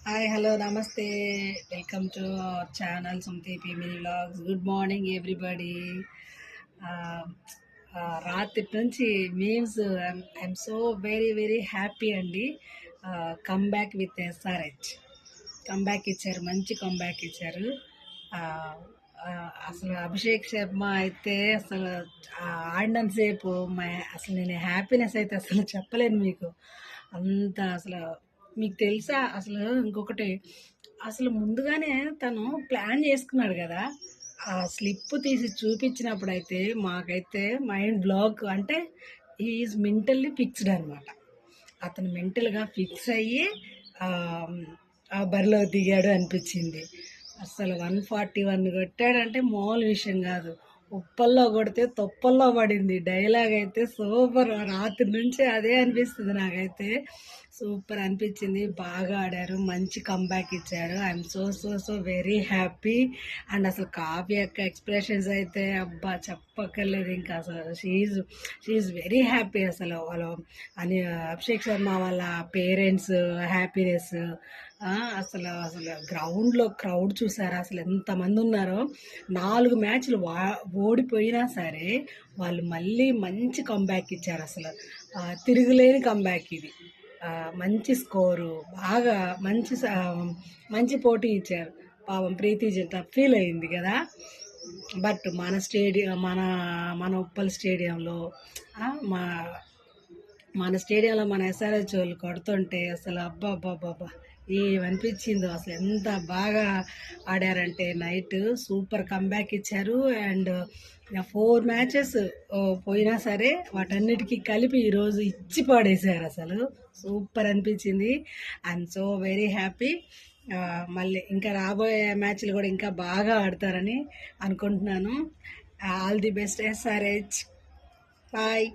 Hi hello నమస్తే. Welcome to our channel సుమతీపి mini vlogs. Good morning everybody. రాత్రి నుంచి memes I'm so very very happy అండి. Come back with SRH comeback ఇచ్చారు, మంచి comeback ఇచ్చారు. ఆ, అసలు అభిషేక్ శర్మ అయితే అసలు ఆడినంతసేపు అసలు నేను హ్యాపీనెస్ అయితే అసలు చెప్పలేను మీకు. అంత అసలు మీకు తెలుసా అసలు ఇంకొకటి, అసలు ముందుగానే తను ప్లాన్ చేసుకున్నాడు కదా. ఆ స్లిప్ తీసి చూపించినప్పుడు అయితే మాకైతే మైండ్ బ్లాక్. అంటే ఈజ్ మెంటల్లీ ఫిక్స్డ్ అనమాట. అతను మెంటల్గా ఫిక్స్ అయ్యి ఆ బరిలో దిగాడు అనిపించింది. అసలు 141 కొట్టాడంటే మామూలు విషయం కాదు. ఉప్పల్లో కొడితే తొప్పల్లో పడింది డైలాగ్ అయితే సూపర్. రాత్రి నుంచి అదే అనిపిస్తుంది నాకైతే. సూపర్ అనిపించింది. బాగా ఆడారు, మంచి కంబ్యాక్ ఇచ్చారు. I'm so so so very happy. And అసలు కావ్య యొక్క ఎక్స్ప్రెషన్స్ అయితే అబ్బా చెప్పక్కర్లేదు. ఇంకా అసలు షీఈ్ వెరీ హ్యాపీ. అసలు వాళ్ళ అని అభిషేక్ శర్మ వాళ్ళ పేరెంట్స్ హ్యాపీనెస్. అసలు అసలు గ్రౌండ్లో క్రౌడ్ చూసారా అసలు ఎంతమంది ఉన్నారో. 4 మ్యాచ్లు ఓడిపోయినా సరే వాళ్ళు మళ్ళీ మంచి కంబ్యాక్ ఇచ్చారు. అసలు తిరుగులేని కంబ్యాక్ ఇది. మంచి స్కోరు, బాగా మంచి పోటీ ఇచ్చారు. పాపం ప్రీతి జంట ఫీల్ అయింది కదా. బట్ మన ఉప్పల్ స్టేడియంలో మా మన స్టేడియంలో మన ఎస్ఆర్హెచ్ వాళ్ళు కొడుతుంటే అసలు అబ్బా అబ్బా అబ్బా ఏమనిపించిందో. అసలు ఎంత బాగా ఆడారంటే నైట్ సూపర్ కంబ్యాక్ ఇచ్చారు. అండ్ 4 మ్యాచెస్ పోయినా సరే వాటన్నిటికీ కలిపి ఈరోజు ఇచ్చి పాడేశారు. అసలు సూపర్ అనిపించింది. I'm so very happy. మళ్ళీ ఇంకా రాబోయే మ్యాచ్లు కూడా ఇంకా బాగా ఆడతారని అనుకుంటున్నాను. All the best SRH. Bye.